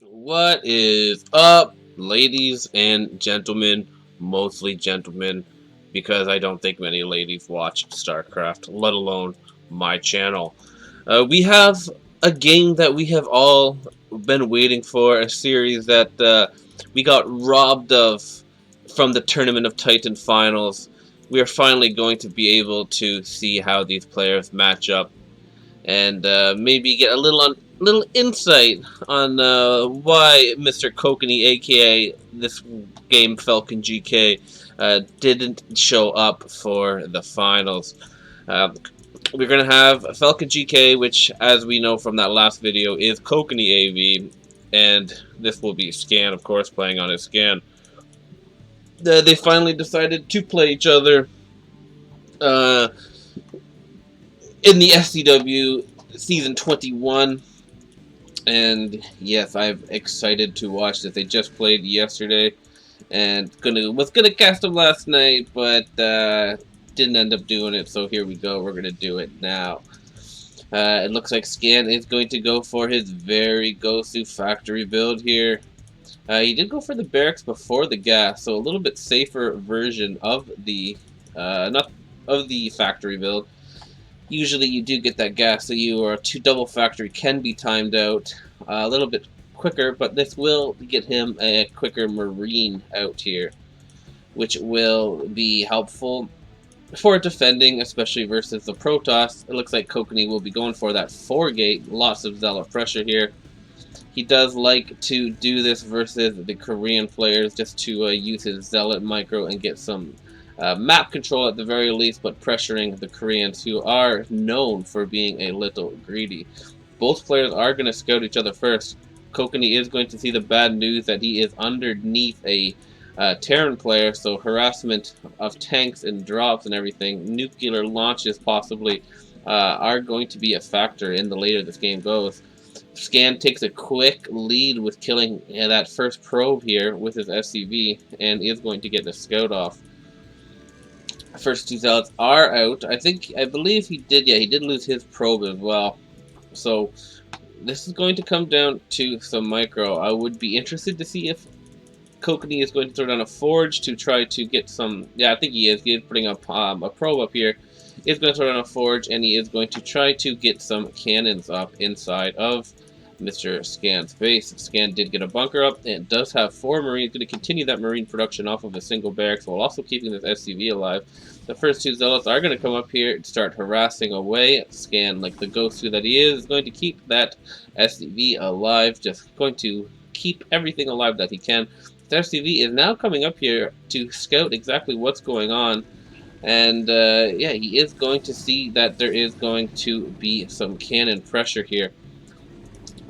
What is up, ladies and gentlemen? Mostly gentlemen, because I don't think many ladies watch StarCraft, let alone my channel. We have a game that we have all been waiting for, a series that we got robbed of from the Tournament of Titan finals. We are finally going to be able to see how these players match up and maybe get a little insight on why Mr. Kokanee, aka this game Falcon GK, didn't show up for the finals. Uh, we're gonna have Falcon GK, which, as we know from that last video, is Kokanee AV, and this will be Scan, of course, playing on his Scan. They finally decided to play each other. In the SCW Season 21. And yes, I'm excited to watch this. They just played yesterday, and was gonna cast them last night, but didn't end up doing it. So here we go. We're gonna do it now. It looks like Scan is going to go for his very Gosu factory build here. He did go for the barracks before the gas, so a little bit safer version of the not of the factory build. Usually you do get that gas, so your double factory can be timed out a little bit quicker, but this will get him a quicker marine out here, which will be helpful for defending, especially versus the Protoss. It looks like Kokanee will be going for that 4-gate, lots of Zealot pressure here. He does like to do this versus the Korean players, just to use his Zealot micro and get some map control at the very least, but pressuring the Koreans, who are known for being a little greedy. Both players are going to scout each other first. Kokanee is going to see the bad news that he is underneath a Terran player, so harassment of tanks and drops and everything, nuclear launches possibly, are going to be a factor in the later this game goes. Scan takes a quick lead with killing that first probe here with his SCV, and is going to get the scout off. First two Zealots are out. I believe he did lose his probe as well. So this is going to come down to some micro. I would be interested to see if Kokanee is going to throw down a forge to try to get some. Yeah, I think he is. He is putting up a probe up here. He is going to throw down a forge, and he is going to try to get some cannons up inside of Mr. Scan's base. Scan did get a bunker up, and does have 4 Marines. Going to continue that Marine production off of a single barracks while also keeping this SCV alive. The first 2 Zealots are going to come up here and start harassing away. Scan, like the Gosu that he is going to keep that SCV alive, just going to keep everything alive that he can. The SCV is now coming up here to scout exactly what's going on. And yeah, he is going to see that there is going to be some cannon pressure here.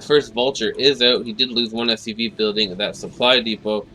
First Vulture is out. He did lose 1 SCV building that supply depot.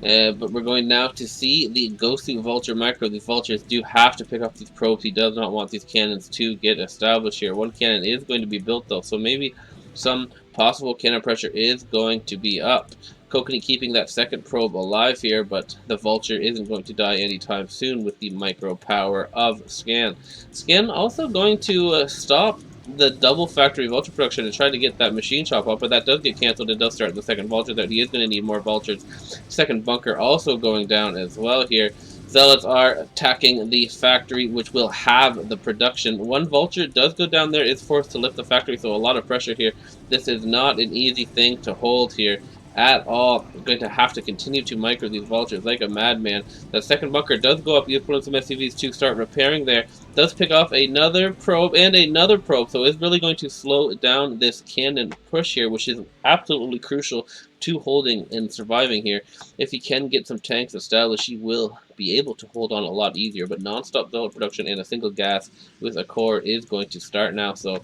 But we're going now to see the Gosu Vulture micro. These Vultures do have to pick up these probes. He does not want these cannons to get established here. 1 cannon is going to be built though, so maybe some possible cannon pressure is going to be up. Kokanee keeping that second probe alive here, but the Vulture isn't going to die anytime soon with the micro power of Scan. Scan also going to stop the double factory Vulture production and try to get that machine shop up, but that does get cancelled. It does start the second Vulture that he is going to need more Vultures. Second bunker also going down as well here. Zealots are attacking the factory, which will have the production. 1 Vulture does go down there, is forced to lift the factory, so a lot of pressure here. This is not an easy thing to hold here at all. I'm going to have to continue to micro these Vultures like a madman. The second bunker does go up. He is putting some SCVs to start repairing there. Does pick off another probe and another probe, so it's really going to slow down this cannon push here, which is absolutely crucial to holding and surviving here. If he can get some tanks established, he will be able to hold on a lot easier, but non-stop Zealot production and a single gas with a core is going to start now, so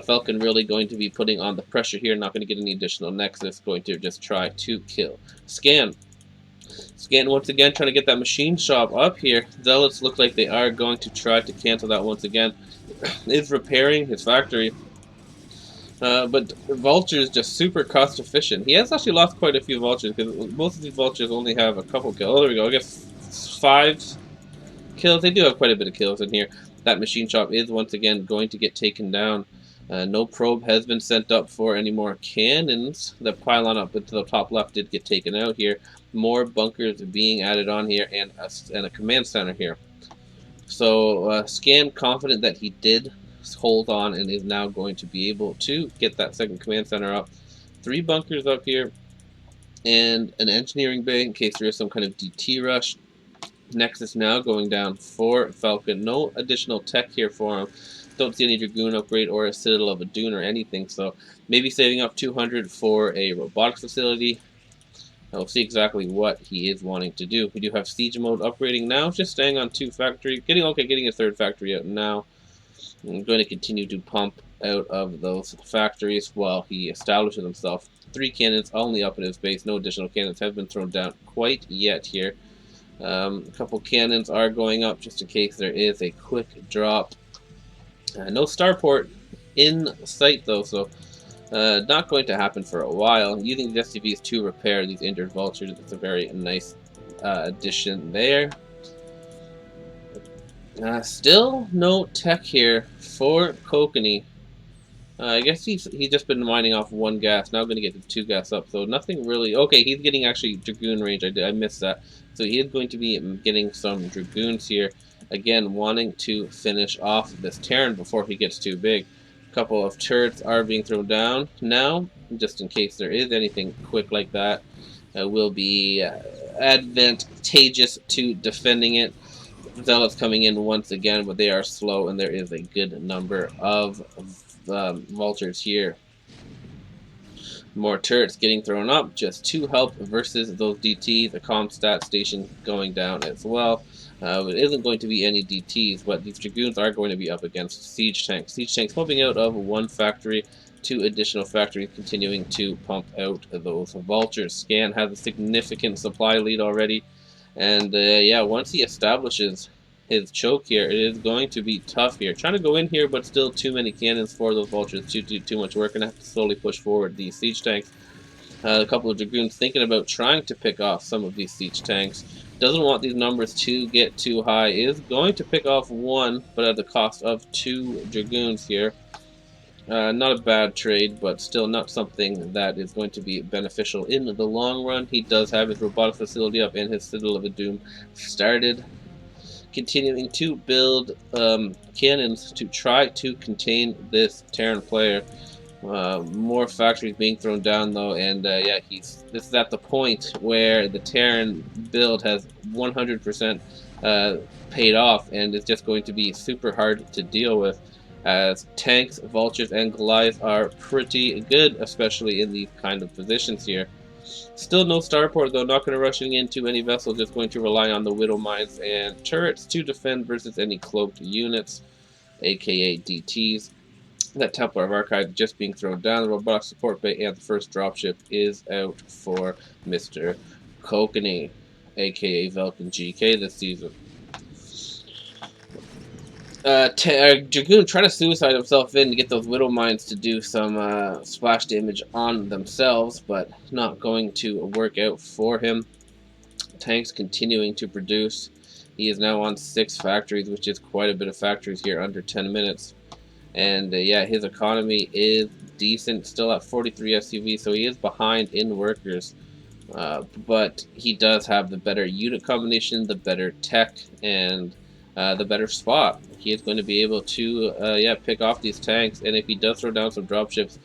Falcon really going to be putting on the pressure here, not going to get any additional Nexus, going to just try to kill Scan. Scan once again trying to get that machine shop up here. Zealots look like they are going to try to cancel that once again. Is repairing his factory. But Vulture is just super cost efficient. He has actually lost quite a few Vultures because most of these Vultures only have a couple kills. Oh, there we go. I guess 5 kills. They do have quite a bit of kills in here. That machine shop is once again going to get taken down. No probe has been sent up for any more cannons. The pylon up into the top left did get taken out here. More bunkers being added on here, and a command center here. So Scan confident that he did hold on and is now going to be able to get that second command center up. 3 bunkers up here and an engineering bay in case there is some kind of DT rush. Nexus now going down for Falcon. No additional tech here for him. Don't see any Dragoon upgrade or a Citadel of a Dune or anything, so maybe saving up 200 for a robotics facility. We'll see exactly what he is wanting to do. We do have Siege Mode upgrading now, just staying on 2 factory. Getting a 3rd factory out now. I'm going to continue to pump out of those factories while he establishes himself. 3 cannons only up in his base. No additional cannons have been thrown down quite yet here. A couple cannons are going up just in case there is a quick drop. No starport in sight though, so not going to happen for a while. Using the SCVs to repair these injured vultures, it's a very nice addition there. Still no tech here for Kokanee. I guess he's just been mining off 1 gas. Now going to get the 2 gas up, so nothing really. Okay, he's getting actually Dragoon range. I missed that. So he is going to be getting some Dragoons here. Again, wanting to finish off this Terran before he gets too big. A couple of turrets are being thrown down now, just in case there is anything quick like that. Will be advantageous to defending it. Zealots coming in once again, but they are slow, and there is a good number of vultures here. More turrets getting thrown up just to help versus those DTs. The Comstat station going down as well. It isn't going to be any DTs, but these Dragoons are going to be up against Siege Tanks. Siege Tanks pumping out of 1 factory, 2 additional factories continuing to pump out those vultures. Scan has a significant supply lead already, and yeah, once he establishes his choke here, it is going to be tough here. Trying to go in here, but still too many cannons for those vultures. Too much work, and have to slowly push forward these siege tanks. A couple of Dragoons thinking about trying to pick off some of these siege tanks. Doesn't want these numbers to get too high. Is going to pick off 1, but at the cost of 2 Dragoons here. Not a bad trade, but still not something that is going to be beneficial in the long run. He does have his robotic facility up and his Citadel of a Doom started. Continuing to build cannons to try to contain this Terran player. More factories being thrown down though, and yeah, this is at the point where the Terran build has 100% paid off, and it's just going to be super hard to deal with, as tanks, vultures, and Goliaths are pretty good, especially in these kind of positions here. Still no starport though, not going to rushing into any vessel, just going to rely on the Widow Mines and turrets to defend versus any cloaked units, aka DTs. That Templar of Archive just being thrown down. The robotic support bay and the first dropship is out for Mr. Kokanee, aka Velkin GK this season. Dragoon trying to suicide himself in to get those Widow Mines to do some splash damage on themselves, but not going to work out for him. Tanks continuing to produce. He is now on 6 factories, which is quite a bit of factories here, under 10 minutes. And yeah, his economy is decent, still at 43 SUV, so he is behind in workers. But he does have the better unit combination, the better tech, and the better spot. He is going to be able to yeah, pick off these tanks, and if he does throw down some dropships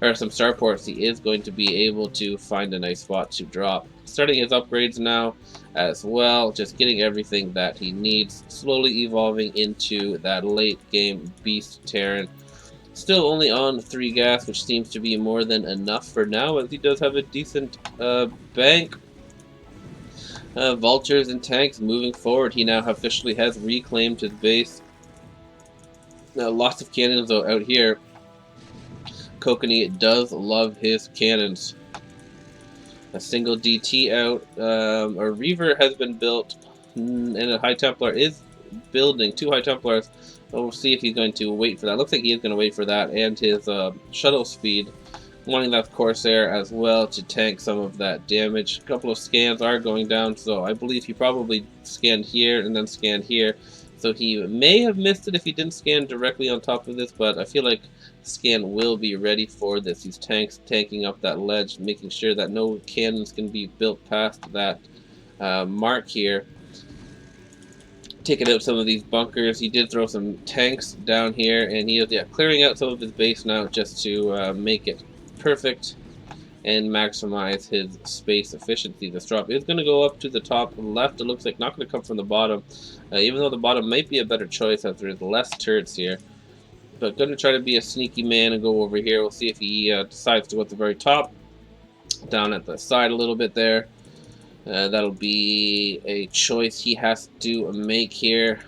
or some starports, he is going to be able to find a nice spot to drop. Starting his upgrades now as well, just getting everything that he needs, slowly evolving into that late game beast Terran. Still only on 3 gas, which seems to be more than enough for now, as he does have a decent bank. Vultures and tanks moving forward. He now officially has reclaimed his base. Lots of cannons though out here. Kokanee does love his cannons. A single DT out. A Reaver has been built, and a High Templar is building. 2 High Templars. We'll see if he's going to wait for that. Looks like he is going to wait for that, and his shuttle speed. Wanting that Corsair as well to tank some of that damage. A couple of scans are going down, so I believe he probably scanned here and then scanned here. So he may have missed it if he didn't scan directly on top of this, but I feel like scan will be ready for this. He's tanking up that ledge, making sure that no cannons can be built past that mark here. Taking out some of these bunkers. He did throw some tanks down here, and he is clearing out some of his base now just to make it perfect and maximize his space efficiency. This drop is going to go up to the top left. It looks like not going to come from the bottom, even though the bottom might be a better choice as there's less turrets here. But going to try to be a sneaky man and go over here. We'll see if he decides to go at the very top. Down at the side a little bit there. That'll be a choice he has to make here.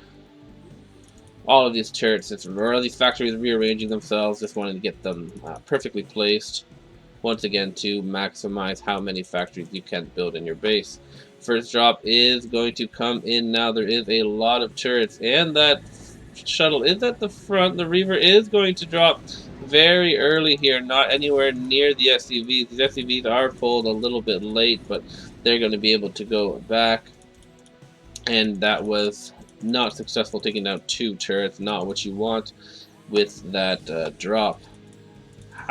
All of these turrets, or these factories rearranging themselves, just wanting to get them perfectly placed. Once again, to maximize how many factories you can build in your base. First drop is going to come in now. There is a lot of turrets, and that shuttle is at the front. The Reaver is going to drop very early here, not anywhere near the SCVs. These SCVs are pulled a little bit late, but they're going to be able to go back. And that was not successful, taking down 2 turrets. Not what you want with that drop.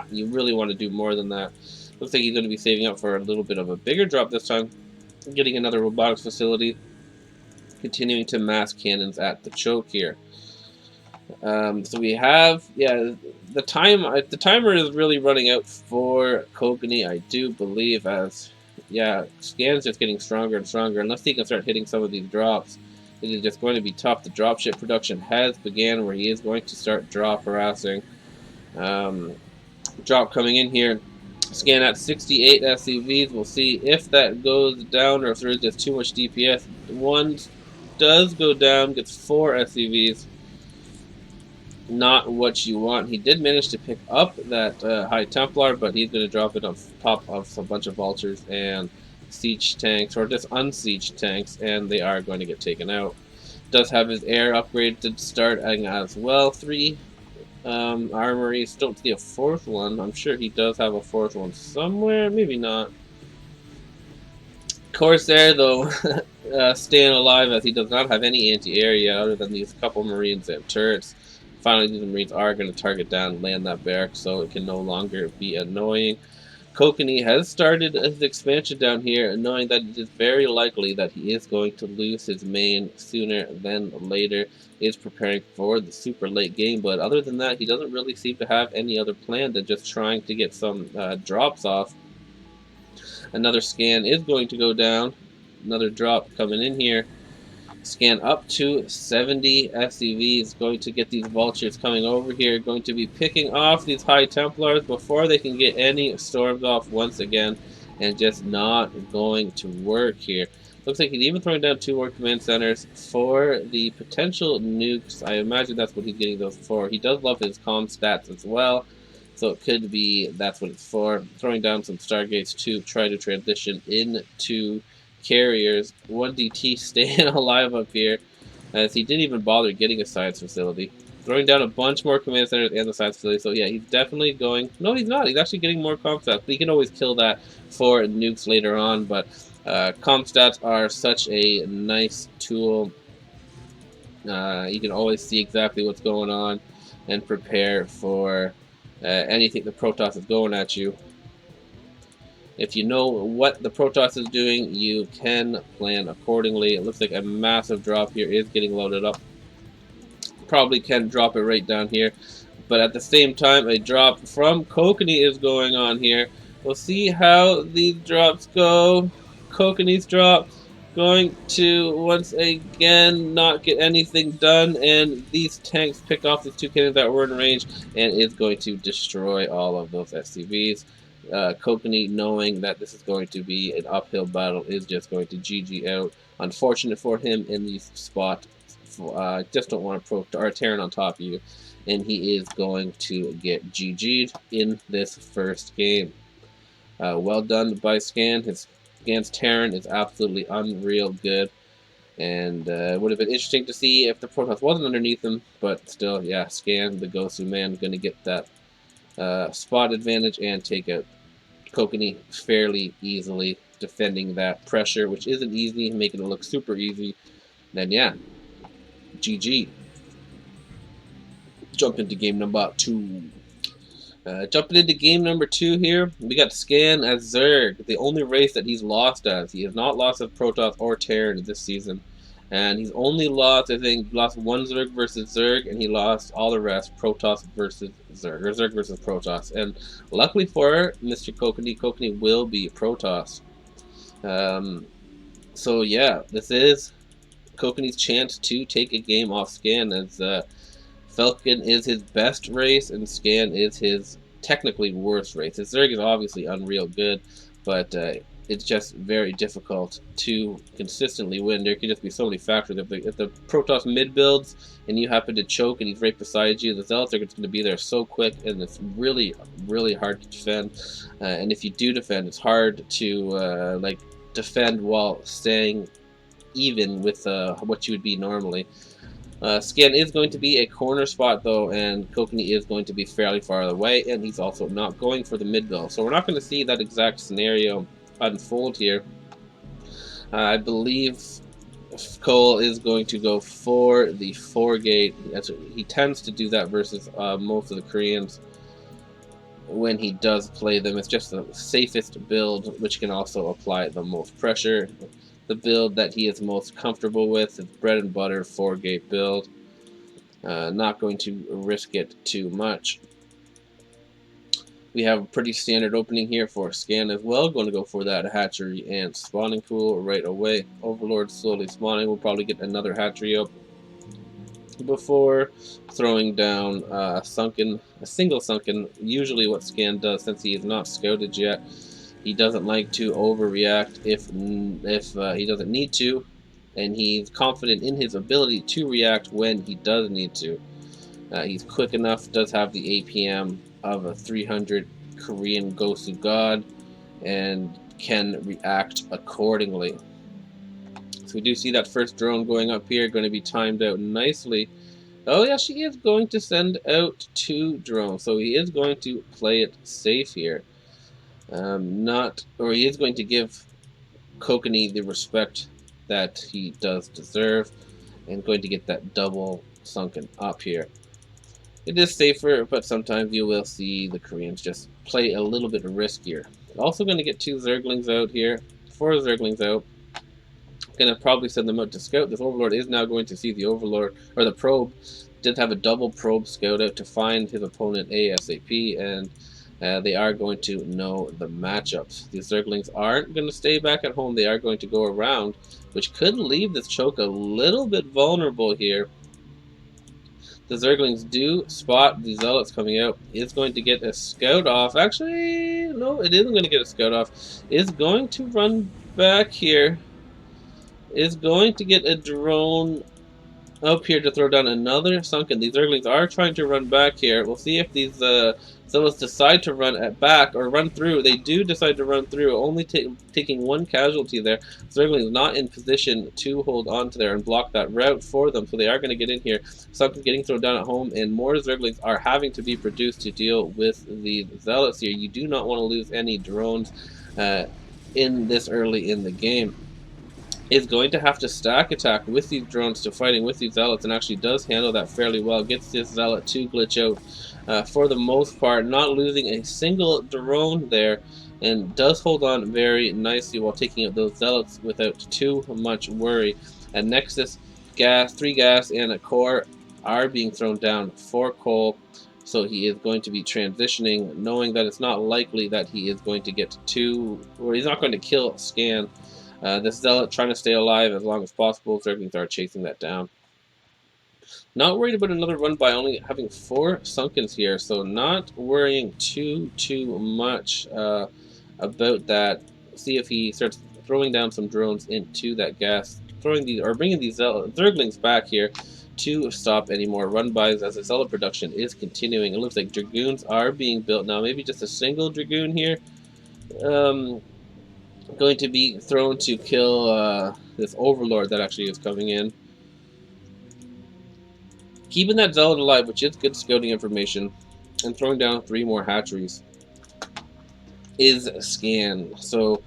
You really want to do more than that. Looks like he's going to be saving up for a little bit of a bigger drop this time. Getting another robotics facility. Continuing to mass cannons at the choke here. So we have, the timer is really running out for Kokanee, I do believe, as, Scan's just getting stronger and stronger. Unless he can start hitting some of these drops, it is just going to be tough. The dropship production has began, where he is going to start drop harassing. Drop coming in here. Scan at 68 SCVs. We'll see if that goes down or if there is just too much DPS. One does go down, gets 4 SCVs. Not what you want. He did manage to pick up that High Templar, but he's going to drop it on top of a bunch of vultures and siege tanks, or just unsieged tanks, and they are going to get taken out. Does have his air upgraded starting as well. 3 armories. Don't see a 4th one. I'm sure he does have a 4th one somewhere. Maybe not. Corsair, though, staying alive, as he does not have any anti-air yet, other than these couple marines and turrets. Finally, these marines are going to target down and land that barrack, so it can no longer be annoying. Kokanee has started his expansion down here, knowing that it is very likely that he is going to lose his main sooner than later. He is preparing for the super late game, but other than that, he doesn't really seem to have any other plan than just trying to get some drops off. Another scan is going to go down. Another drop coming in here. Scan up to 70 SCVs. Going to get these vultures coming over here. Going to be picking off these High Templars before they can get any storms off once again. And just not going to work here. Looks like he's even throwing down 2 more command centers for the potential nukes. I imagine that's what he's getting those for. He does love his comm stats as well. So it could be that's what it's for. Throwing down some Stargates to try to transition into carriers. 1DT staying alive up here, as he didn't even bother getting a science facility. Throwing down a bunch more command centers and the science facility. So yeah, he's definitely going. No, he's not. He's actually getting more comm stats. But he can always kill that for nukes later on. But comm stats are such a nice tool. You can always see exactly what's going on and prepare for anything the Protoss is going at you. If you know what the Protoss is doing, you can plan accordingly. It looks like a massive drop here is getting loaded up. Probably can drop it right down here. But at the same time, a drop from Kokanee is going on here. We'll see how these drops go. Kokanee's drop going to once again not get anything done, and these tanks pick off these 2 cannons that were in range and is going to destroy all of those SCVs. Kokanee, knowing that this is going to be an uphill battle, is just going to GG out. Unfortunate for him in the spot. Just don't want to or Terran on top of you, and he is going to get GG'd in this first game. Well done by Scan. His Scan's Terran is absolutely unreal good, and it would have been interesting to see if the Protoss wasn't underneath him, but still, yeah, Scan, the Gosu man, going to get that spot advantage and take out Kokanee fairly easily, defending that pressure, which isn't easy, making it look super easy. Then yeah, GG. Jump into game number 2. Jumping into game number 2 here, we got Scan as Zerg, the only race that he's lost as. He has not lost as Protoss or Terran this season. And he's only lost, I think, lost one Zerg versus Zerg, and he lost all the rest, Protoss versus Zerg, or Zerg versus Protoss. And luckily for Mr. Kokanee, Kokanee will be Protoss. So yeah, this is Kokanee's chance to take a game off Scan, as Falcon is his best race, and Scan is his technically worst race. His Zerg is obviously unreal good, but it's just very difficult to consistently win. There can just be so many factors. If the Protoss mid builds and you happen to choke and he's right beside you, the Zealots are going to be there so quick, and it's really, really hard to defend. And if you do defend, it's hard to defend while staying even with what you would be normally. Scan is going to be a corner spot though, and Kokanee is going to be fairly far away, and he's also not going for the mid build. So we're not going to see that exact scenario unfold here. I believe Cole is going to go for the 4-gate. He tends to do that versus most of the Koreans when he does play them. It's just the safest build, which can also apply the most pressure. The build that he is most comfortable with is bread and butter 4-gate build. Not going to risk it too much. We have a pretty standard opening here for Scan as well. Going to go for that hatchery and spawning pool right away. Overlord slowly spawning. We'll probably get another hatchery up before throwing down a single sunken. Usually what Scan does, since he is not scouted yet, he doesn't like to overreact if he doesn't need to, and he's confident in his ability to react when he does need to. He's quick enough, does have the APM of a 300 Korean Gosu God, and can react accordingly. So we do see that first drone going up here, going to be timed out nicely. Oh yeah, she is going to send out 2 drones, so he is going to play it safe here. He is going to give Kokanee the respect that he does deserve, and going to get that double sunken up here. It is safer, but sometimes you will see the Koreans just play a little bit riskier. Also going to get 2 Zerglings out here, 4 Zerglings out. Going to probably send them out to scout. This Overlord is now going to see the Overlord, or the probe. Did have a double probe scout out to find his opponent ASAP, and they are going to know the matchups. These Zerglings aren't going to stay back at home. They are going to go around, which could leave this choke a little bit vulnerable here. The Zerglings do spot the Zealots coming out. Is going to get a scout off. Actually, no, it isn't going to get a scout off. Is going to run back here. Is going to get a drone up here to throw down another sunken. These Zerglings are trying to run back here. We'll see if these Zealots decide to run at back or run through. They do decide to run through, only taking 1 casualty there. Zergling is not in position to hold on to there and block that route for them, so they are going to get in here. Sunken getting thrown down at home, and more Zerglings are having to be produced to deal with the Zealots here. You do not want to lose any drones in this early in the game. Is going to have to stack attack with these drones to fighting with these Zealots, and actually does handle that fairly well. Gets this Zealot to glitch out for the most part, not losing a single drone there, and does hold on very nicely while taking out those Zealots without too much worry. At Nexus, 3 gas and a core are being thrown down for Cole, so he is going to be transitioning, knowing that it's not likely that he is going to get or he's not going to kill Scan. This Zealot trying to stay alive as long as possible. Zerglings are chasing that down. Not worried about another run by only having 4 sunkens here, so not worrying too much about that. See if he starts throwing down some drones into that gas, bringing these Zerglings back here to stop any more run-bys as the Zealot production is continuing. It looks like Dragoons are being built now. Maybe just a single Dragoon here. Going to be thrown to kill this Overlord that actually is coming in. Keeping that Zealot alive, which is good scouting information, and throwing down 3 more hatcheries is Scan. So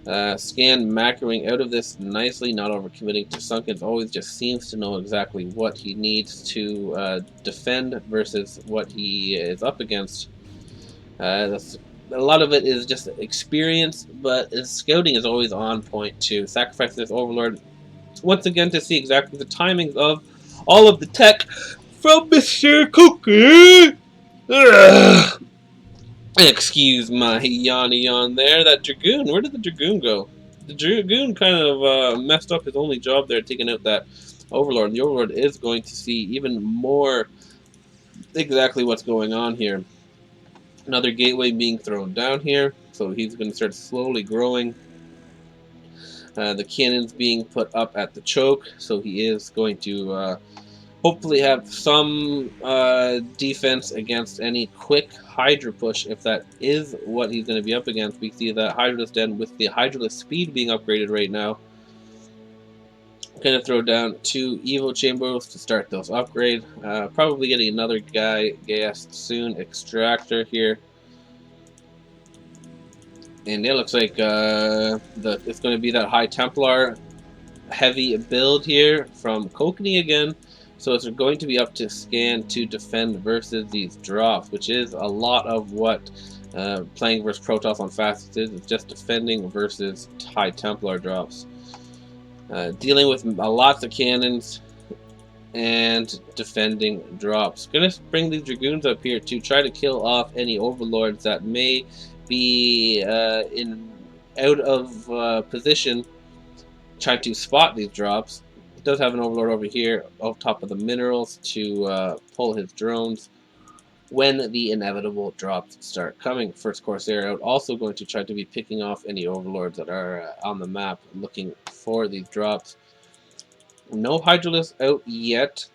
Scan macroing out of this nicely, not overcommitting to Sunken's. Always just seems to know exactly what he needs to defend versus what he is up against. That's, a lot of it is just experience, but his scouting is always on point too. Sacrifice this Overlord once again to see exactly the timings of all of the tech from Mr. Kokanee. Excuse my yawn there. That Dragoon, where did the Dragoon go? The Dragoon kind of messed up his only job there, taking out that Overlord. And the Overlord is going to see even more exactly what's going on here. Another gateway being thrown down here, so he's going to start slowly growing. The cannons being put up at the choke, so he is going to hopefully have some defense against any quick Hydra push, if that is what he's going to be up against. We see that Hydralisk Den with the Hydralisk speed being upgraded right now. Going to throw down 2 Evo Chambers to start those upgrades. Probably getting another guy gassed soon. Extractor here. And it looks like it's going to be that High Templar heavy build here from Kokanee again. So it's going to be up to Scan to defend versus these drops, which is a lot of what playing versus Protoss on Fastest is. It's just defending versus High Templar drops. Dealing with lots of cannons and defending drops. Gonna bring these Dragoons up here to try to kill off any Overlords that may be out of position, trying to spot these drops. It does have an Overlord over here off top of the minerals to pull his drones when the inevitable drops start coming. First Corsair out, also going to try to be picking off any Overlords that are on the map looking for these drops. No Hydralisk out yet.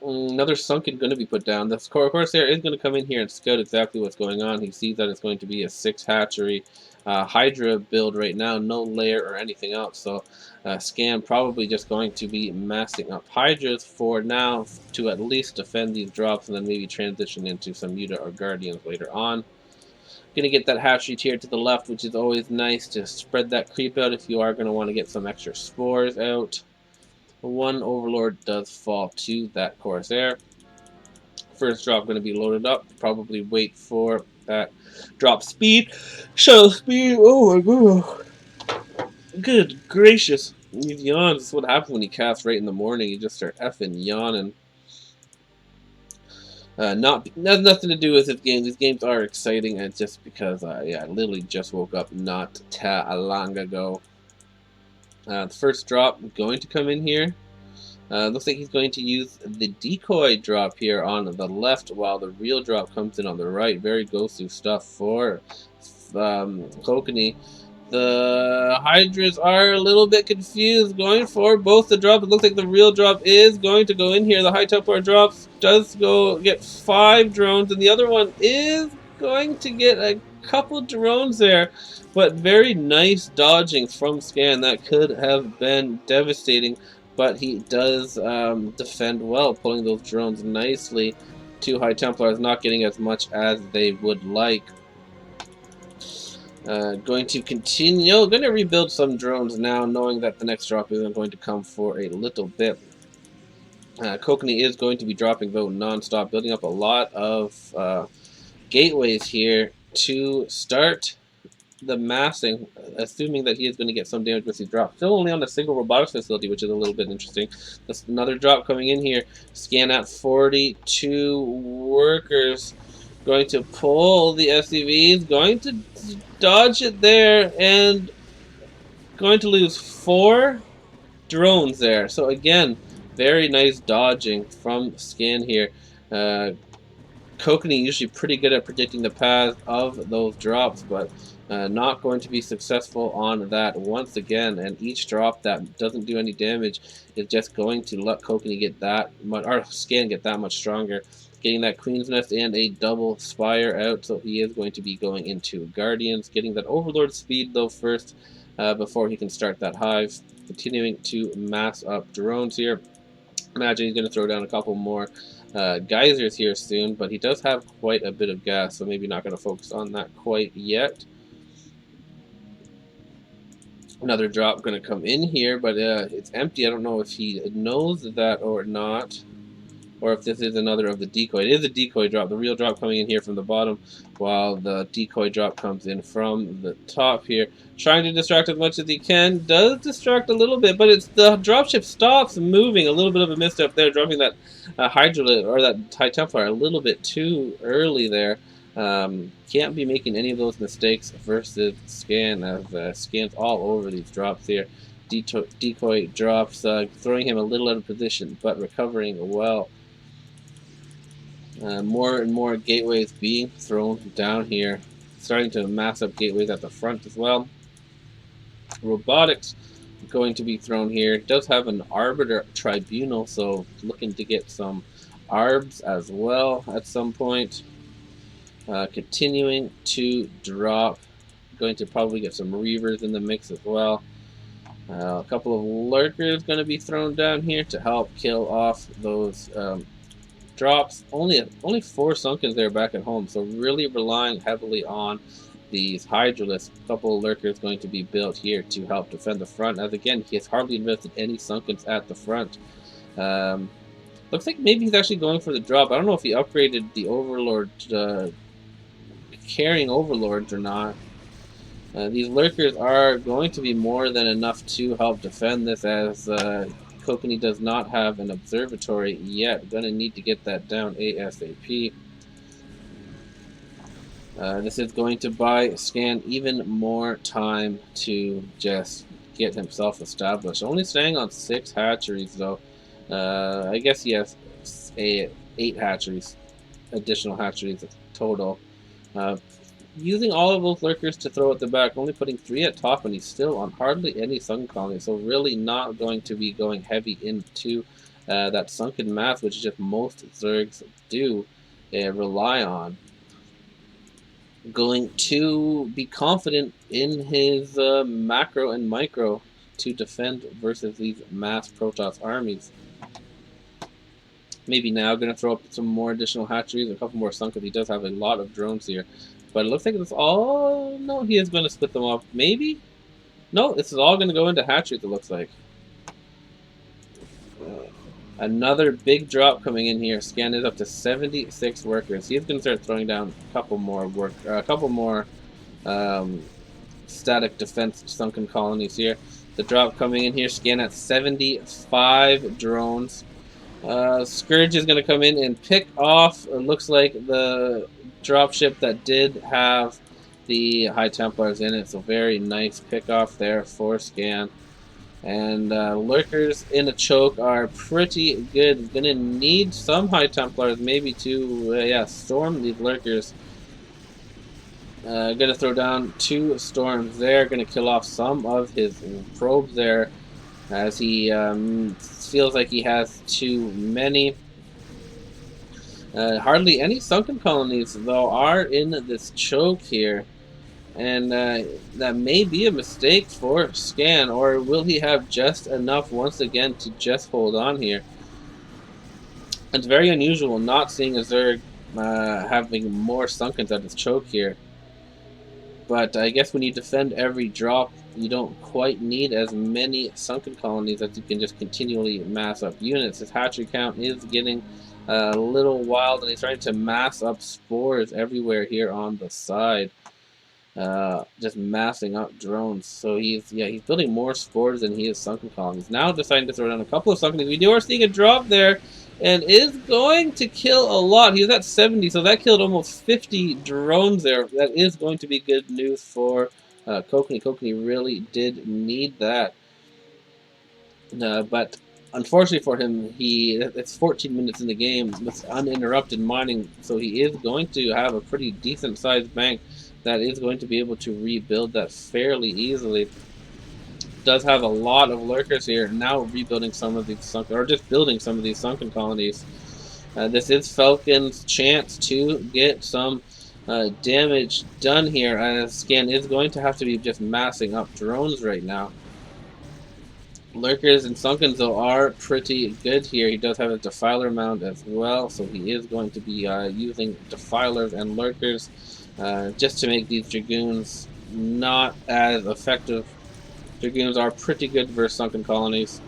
Another Sunken going to be put down. The Corsair is going to come in here and scout exactly what's going on. He sees that it's going to be a 6 hatchery Hydra build right now, no layer or anything else. So Scan probably just going to be massing up Hydras for now to at least defend these drops, and then maybe transition into some Muta or Guardians later on. Going to get that hatchery tier to the left, which is always nice to spread that creep out if you are going to want to get some extra spores out. 1 Overlord does fall to that Corsair. First drop going to be loaded up. Probably wait for that drop speed. Shuttle speed. Oh my god. Good gracious. These yawns. This is what happens when you cast right in the morning. You just start effing yawning. Nothing to do with this game. These games are exciting, and just because I literally just woke up not long ago. The first drop going to come in here. Looks like he's going to use the decoy drop here on the left, while the real drop comes in on the right. Very ghostly stuff for Kokanee. The Hydras are a little bit confused, going for both the drop. It looks like the real drop is going to go in here. The High Templar drops does go get 5 drones, and the other one is going to get a couple drones there. But very nice dodging from Scan. That could have been devastating, but he does defend well, pulling those drones nicely. 2 High Templars not getting as much as they would like. Going to continue. Going to rebuild some drones now, knowing that the next drop isn't going to come for a little bit. Kokanee is going to be dropping, though, non-stop, building up a lot of gateways here to start the massing, assuming that he is going to get some damage with his drop. Still only on a single robotics facility, which is a little bit interesting. That's another drop coming in here. Scan at 42 workers. Going to pull the SCVs, going to dodge it there, and going to lose 4 drones there. So again, very nice dodging from Scan here. Kokanee usually pretty good at predicting the path of those drops, but not going to be successful on that once again. And each drop that doesn't do any damage is just going to let Kokanee get that much, or Scan get that much stronger. Getting that Queen's Nest and a double Spire out, so he is going to be going into Guardians. Getting that Overlord speed, though, first, before he can start that Hive. Continuing to mass up drones here. Imagine he's going to throw down a couple more geysers here soon, but he does have quite a bit of gas, so maybe not going to focus on that quite yet. Another drop going to come in here, but it's empty. I don't know if he knows that or not, or if this is another of the decoy. It is a decoy drop. The real drop coming in here from the bottom, while the decoy drop comes in from the top here. Trying to distract as much as he can. Does distract a little bit, but it's the dropship stops moving. A little bit of a misstep there, dropping that Hydrolit or that High Templar a little bit too early there. Can't be making any of those mistakes versus Scan, as Scan's all over these drops here. Decoy drops, throwing him a little out of position, but recovering well. More and more gateways being thrown down here. Starting to mass up gateways at the front as well. Robotics going to be thrown here. It does have an Arbiter Tribunal, so looking to get some ARBs as well at some point. Continuing to drop. Going to probably get some Reavers in the mix as well. A couple of Lurkers going to be thrown down here to help kill off those drops. Only 4 Sunkens there back at home, so really relying heavily on these Hydralisks. A couple of Lurkers going to be built here to help defend the front, as again, he has hardly invested any Sunkens at the front. Looks like maybe he's actually going for the drop. I don't know if he upgraded the Overlord, carrying Overlords or not. These Lurkers are going to be more than enough to help defend this, as Kokanee does not have an observatory yet. Gonna need to get that down ASAP. This is going to buy Scan even more time to just get himself established. Only staying on 6 hatcheries though. I guess he has 8 hatcheries, additional hatcheries total. Using all of those Lurkers to throw at the back, only putting 3 at top, and he's still on hardly any Sunken Colony, so really not going to be going heavy into that Sunken mass, which is just most Zergs do rely on. Going to be confident in his macro and micro to defend versus these mass Protoss armies. Maybe now going to throw up some more additional hatcheries, a couple more Sunkens. He does have a lot of drones here. But it looks like it's all... No, he is going to split them up. Maybe? No, this is all going to go into hatcheries, it looks like. Another big drop coming in here. Scan is up to 76 workers. He's going to start throwing down a couple more static defense Sunken Colonies here. The drop coming in here. Scan at 75 drones. Scourge is going to come in and pick off, it looks like, the dropship that did have the High Templars in it. So very nice pick off there for Scan. And Lurkers in a choke are pretty good. Going to need some High Templars maybe to storm these Lurkers. Going to throw down 2 storms there. Going to kill off some of his probes there, as he feels like he has too many. Hardly any Sunken Colonies, though, are in this choke here. And that may be a mistake for Scan, or will he have just enough once again to just hold on here? It's very unusual not seeing a Zerg having more Sunkens at his choke here. But I guess when you defend every drop, you don't quite need as many Sunken Colonies as you can just continually mass up units. His hatchery count is getting a little wild, and he's trying to mass up spores everywhere here on the side. Just massing up drones. So he's building more spores than he is Sunken Colonies. Now deciding to throw down a couple of Sunken. We are seeing a drop there, and is going to kill a lot. He was at 70, so that killed almost 50 drones there. That is going to be good news for Kokanee. Kokanee really did need that. But unfortunately for him, it's 14 minutes in the game with uninterrupted mining, so he is going to have a pretty decent sized bank that is going to be able to rebuild that fairly easily. Does have a lot of Lurkers here, now rebuilding some of these Sunken, or just building some of these Sunken Colonies. This is Falcon's chance to get some damage done here, as Scan is going to have to be just massing up drones right now. Lurkers and Sunkens, though, are pretty good here. He does have a Defiler Mound as well, so he is going to be using Defilers and Lurkers just to make these Dragoons not as effective Dragoons are pretty good versus sunken colonies.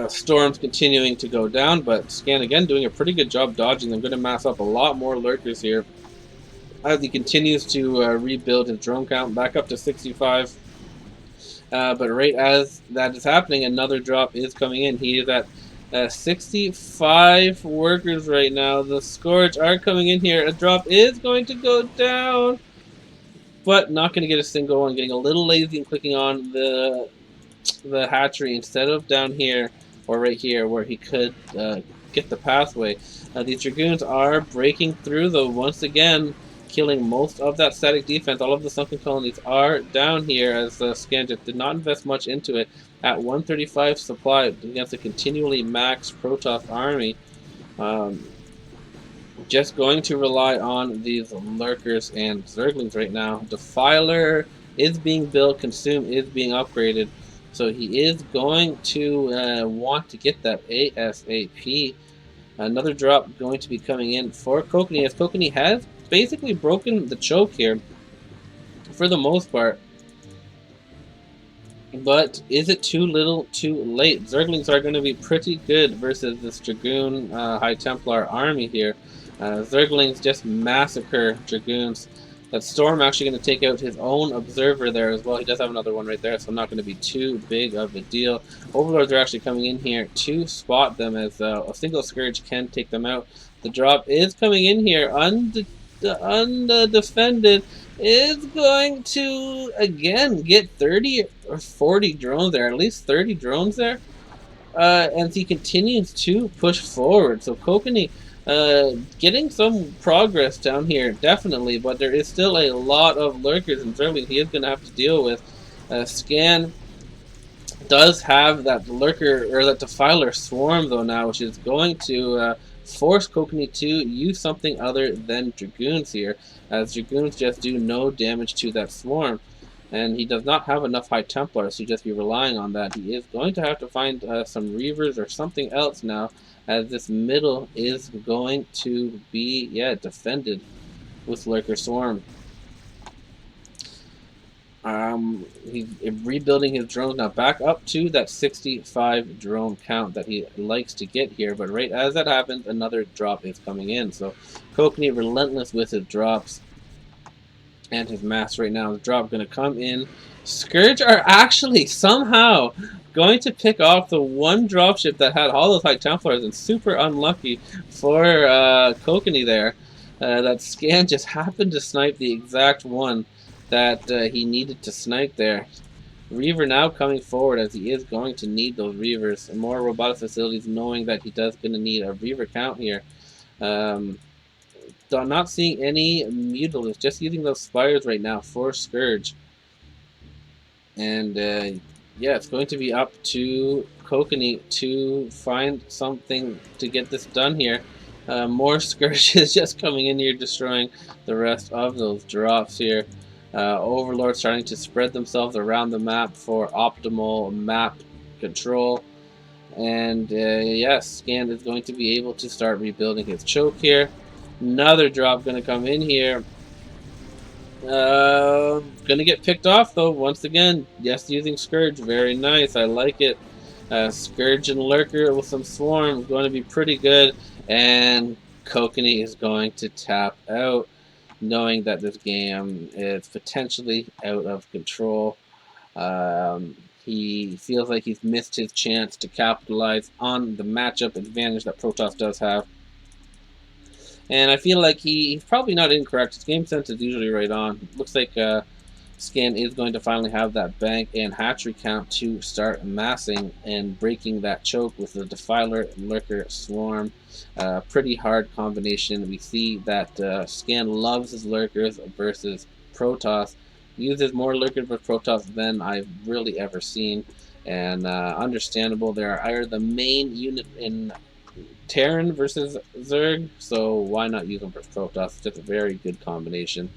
Storm's continuing to go down, but Scan again doing a pretty good job dodging them. Going to mass up a lot more lurkers here as he continues to rebuild his drone count back up to 65. But right as that is happening, another drop is coming in. He is at 65 workers right now. The Scourge are coming in here. A drop is going to go down, but not going to get a single one. Getting a little lazy and clicking on the hatchery instead of down here or right here where he could get the pathway. These Dragoons are breaking through though once again, killing most of that static defense. All of the sunken colonies are down here as Scanjet did not invest much into it at 135 supply against a continually maxed Protoss army. Just going to rely on these lurkers and zerglings right now. Defiler is being built, Consume is being upgraded, so he is going to want to get that ASAP. Another drop going to be coming in for Kokanee, as Kokanee has basically broken the choke here for the most part. But is it too little, too late? Zerglings are going to be pretty good versus this Dragoon High Templar army here. Zerglings just massacre Dragoons. That Storm actually going to take out his own Observer there as well. He does have another one right there, so not going to be too big of a deal. Overlords are actually coming in here to spot them as a single Scourge can take them out. The drop is coming in here undefended. Is going to again get 30 or 40 drones there, at least 30 drones there, as he continues to push forward. So Kokanee getting some progress down here, definitely, but there is still a lot of lurkers and zerglings he is going to have to deal with. Scan does have that lurker or that defiler swarm though now, which is going to force Kokanee to use something other than Dragoons here, as Dragoons just do no damage to that swarm. And he does not have enough High Templars to just be relying on that. He is going to have to find some Reavers or something else now, as this middle is going to be, defended with Lurker Swarm. He's rebuilding his drones now back up to that 65 drone count that he likes to get here. But right as that happens, another drop is coming in. So Kokanee relentless with his drops and his mass right now. The drop going to come in. Scourge are actually somehow going to pick off the one dropship that had all those High Templars, and super unlucky for Kokanee there. That Scan just happened to snipe the exact one that he needed to snipe there. Reaver now coming forward, as he is going to need those Reavers and more robotic facilities, knowing that he does going to need a Reaver count here. Not seeing any Mutalisks, just using those Spires right now for Scourge. And it's going to be up to Kokanee to find something to get this done here. More Scourges just coming in here, destroying the rest of those drops here. Overlords starting to spread themselves around the map for optimal map control. And Scan is going to be able to start rebuilding his choke here. Another drop going to come in here. Gonna get picked off though once again. Yes, using Scourge, very nice. I like it. Scourge and Lurker with some Swarm going to be pretty good. And Kokanee is going to tap out, knowing that this game is potentially out of control. He feels like he's missed his chance to capitalize on the matchup advantage that Protoss does have. And I feel like he's probably not incorrect. His game sense is usually right on. Looks like Scan is going to finally have that bank and hatchery count to start amassing and breaking that choke with the Defiler Lurker Swarm. Pretty hard combination. We see that Scan loves his Lurkers versus Protoss. Uses more Lurkers versus Protoss than I've really ever seen. And understandable. They are the main unit in Terran versus Zerg, so why not use them for Protoss? Just a very good combination.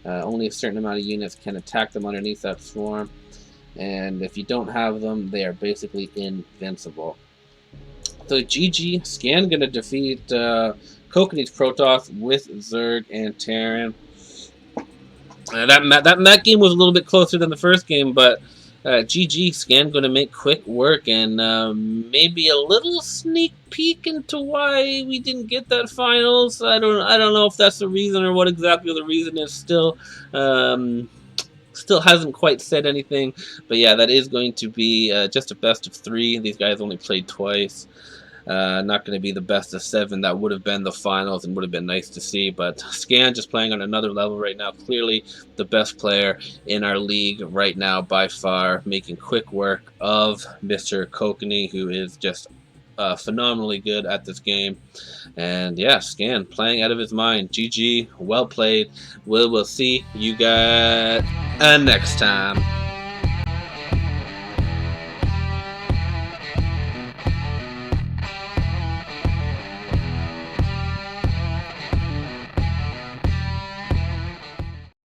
Only a certain amount of units can attack them underneath that swarm, and if you don't have them, they are basically invincible. So GG, Scan gonna defeat Kokanee's Protoss with Zerg and Terran. That game was a little bit closer than the first game, but GG Scan going to make quick work and maybe a little sneak peek into why we didn't get that finals. I don't know if that's the reason or what exactly the reason is still. Still hasn't quite said anything, but yeah, that is going to be just a best of 3. These guys only played twice. Not going to be the best of 7. That would have been the finals and would have been nice to see. But Scan just playing on another level right now. Clearly the best player in our league right now by far. Making quick work of Mr. Kokanee, who is just phenomenally good at this game. And yeah, Scan playing out of his mind. GG, well played. We'll see you guys next time.